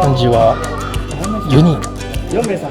感じは4人。4名様。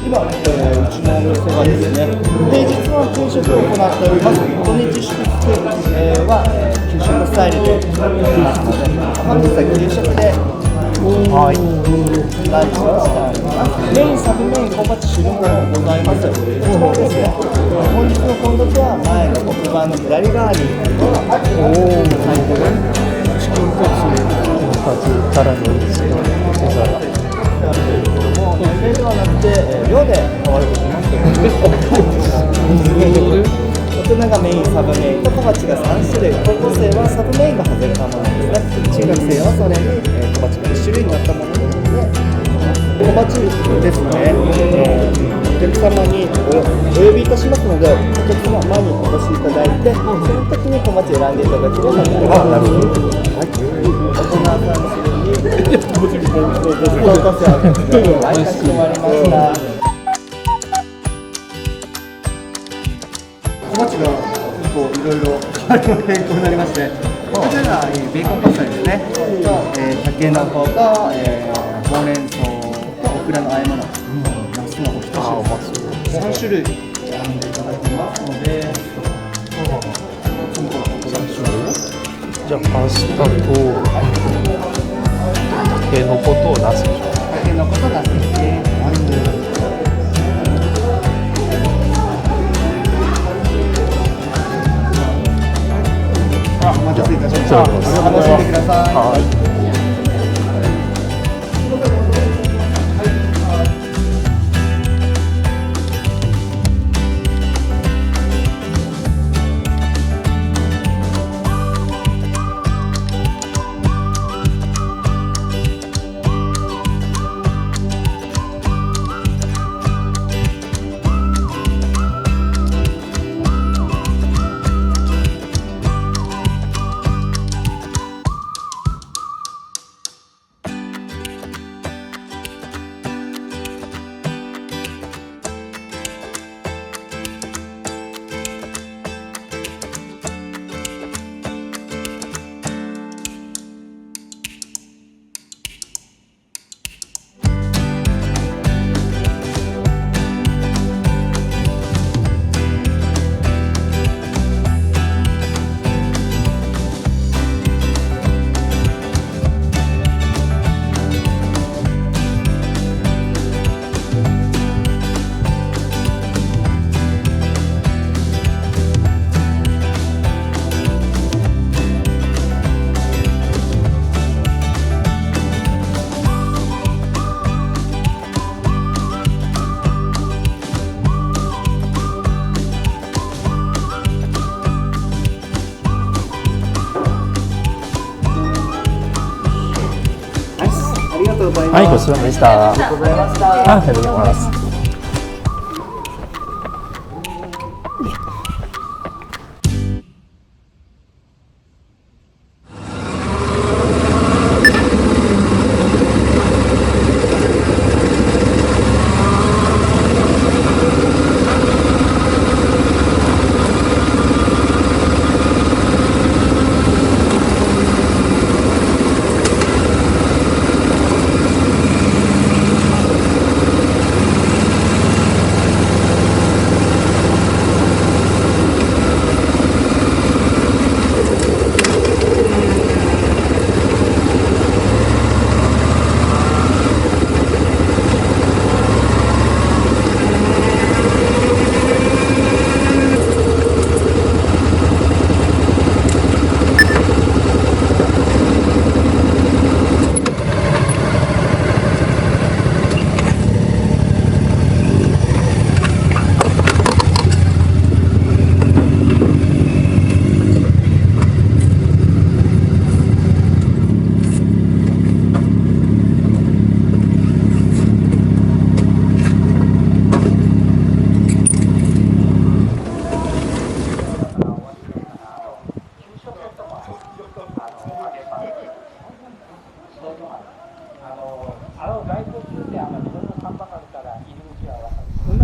今、うちのお店はですね、平日は給食を行っております。土日祝日は給食スタイルでやってますので、本日は給食でランチをしております。メイン、サブメイン、小鉢、汁物もございます。こちらはですね、本日の献立は前の黒板の左側に入っております。チキンカツ、タラのですね、手皿。ではなくて、量で変わることになっております。大人がメイン、サブメインと小鉢が3種類、高校生はサブメインが外れたものですね。中学生はそれに小鉢が1種類になったものですので、小鉢ですね、お客様にお呼びいたしますので、お客様前にお越しいただいて、その時に小鉢選んでいただければと思います。なるほど。大人3種類に高校生ははい、かしこまりました。小鉢がいろいろ変更になりまして、こちらがベーコンパスタですね。たけのこと、ほうれん草とオクラの和え物、ナスのおひたし3種類選んでいただきますので、じゃあパスタとたけのことナスでしょ。たけのことナスですね。お待たせいたしました。楽しんでください。はい。はい、ごちそうさまでした。ありがとうございました。ありがとうございます。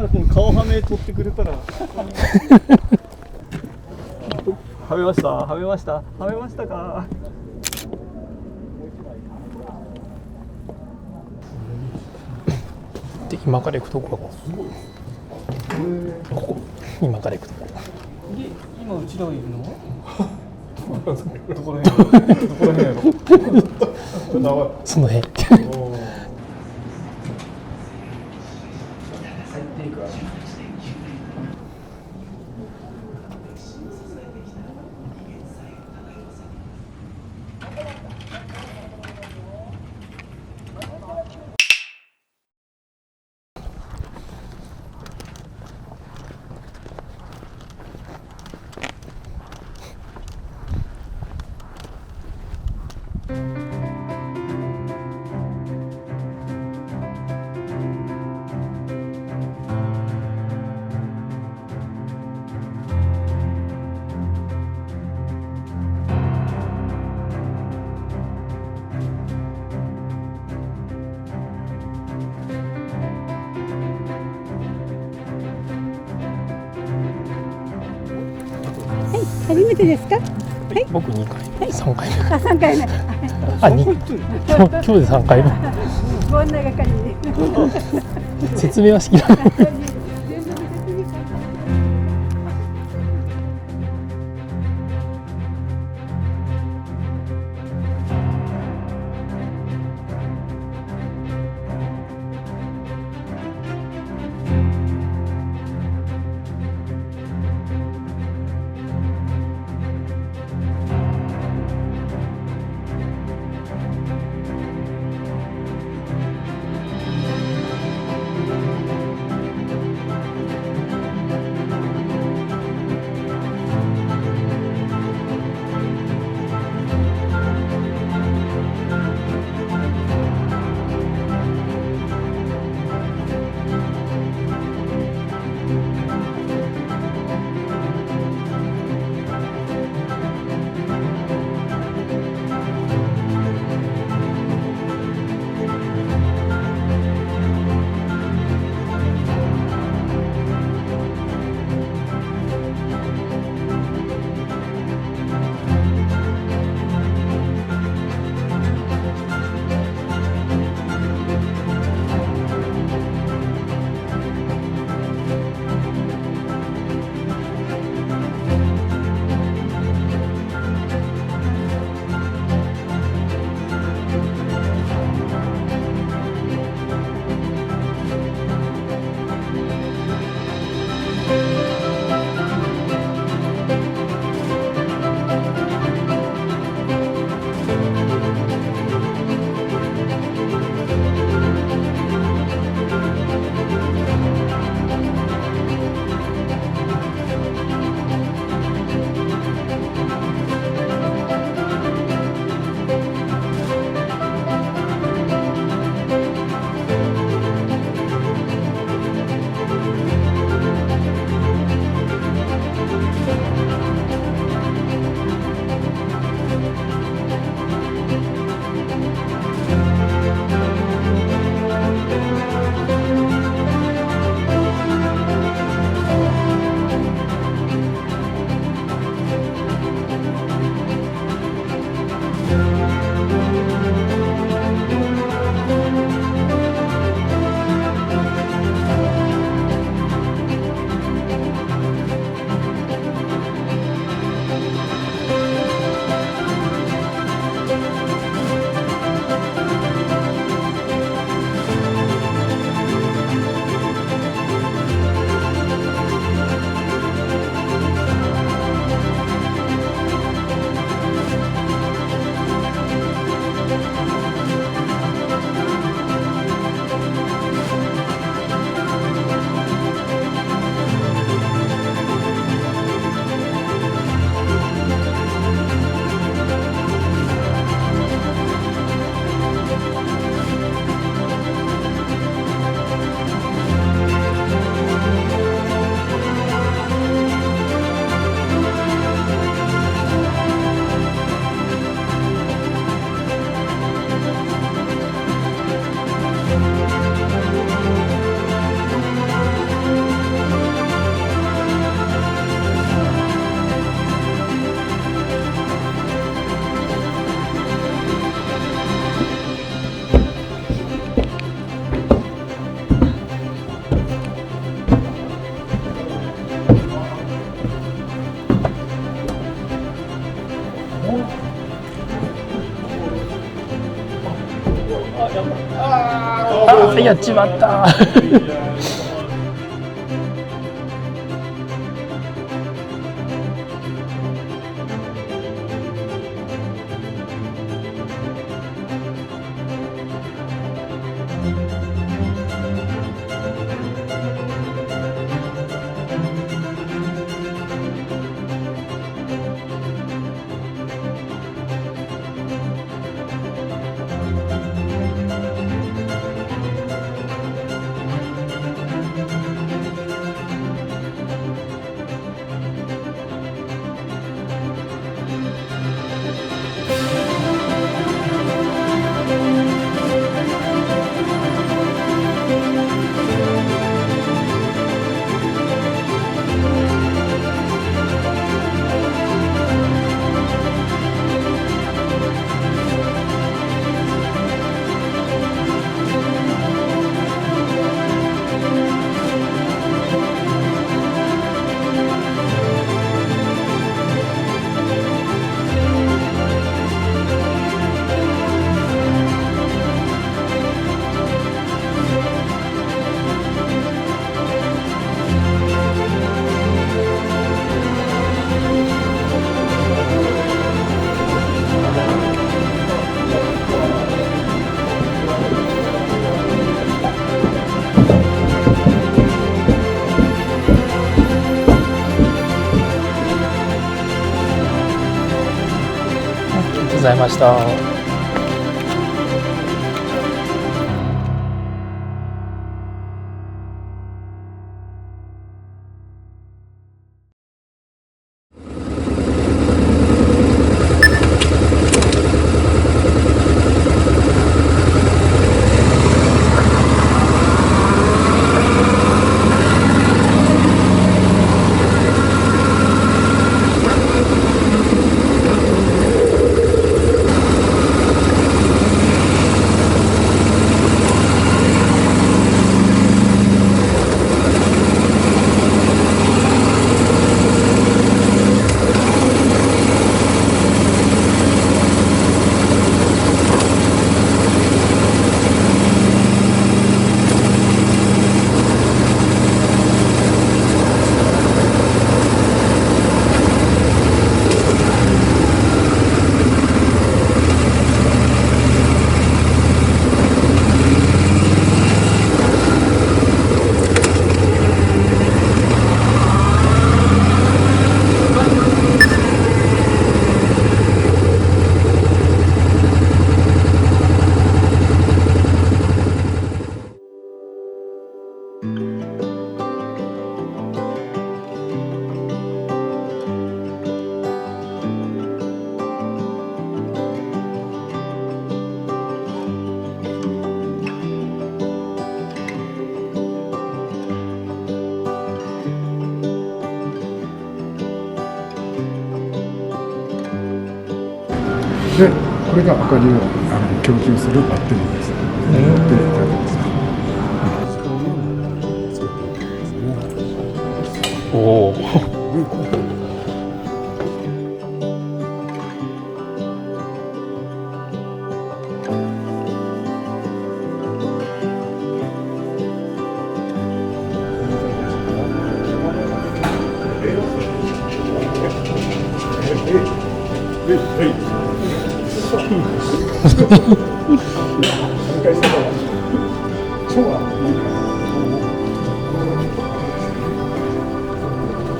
ならこの顔はめ取ってくれたらはめましたはめましたはめましたか。で今から行くとこはここ今から行くとこ今うちらがいるのどこら辺どこら辺やろその辺初めてですか？僕2回目3回目あ、3回目。あ今日で3回目ご案内係に。説明はしきらないやっちまったございました。で、これが明かりを供給するバッテリーです。で、いただきます。おお。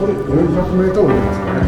これ400メートルですかね。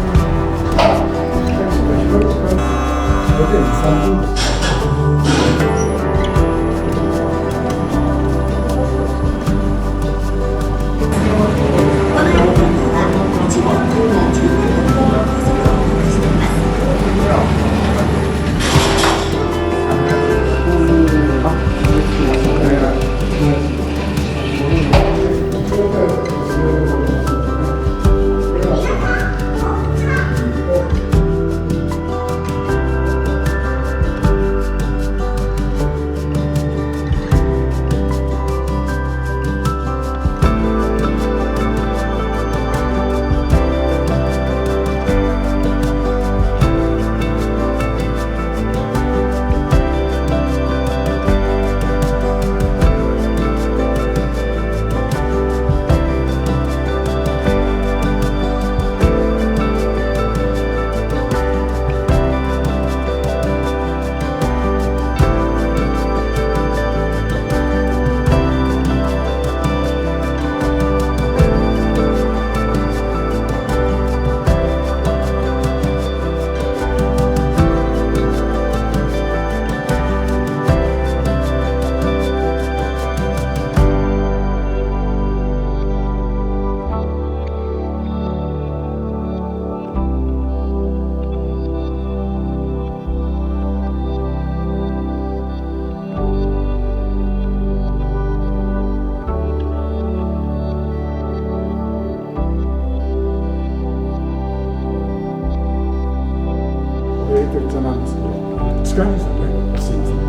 近いんですよね。らしいですね。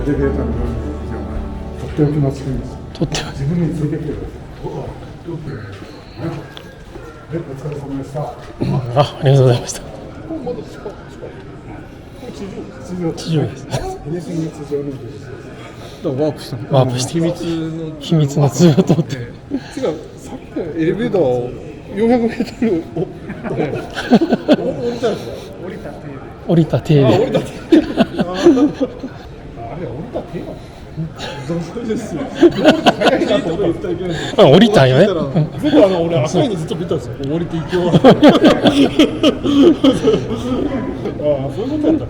エレベーターの乗るようなとっておきの近いんですよ。とっても自分についてきてください。お疲れ様でした。ありがとうございました。地上です。ワープしたの。ワープして秘密の通路を通って。違う、さっきのエレベーターを400メートル降りた手で。あれ降りた手よ。どうですよ。早いなと思ったら言ったらいけないんですよ。降りたよね。ずっと俺赤いにずっと見たんですよ。降りていきよう。ああ、そういうことやった。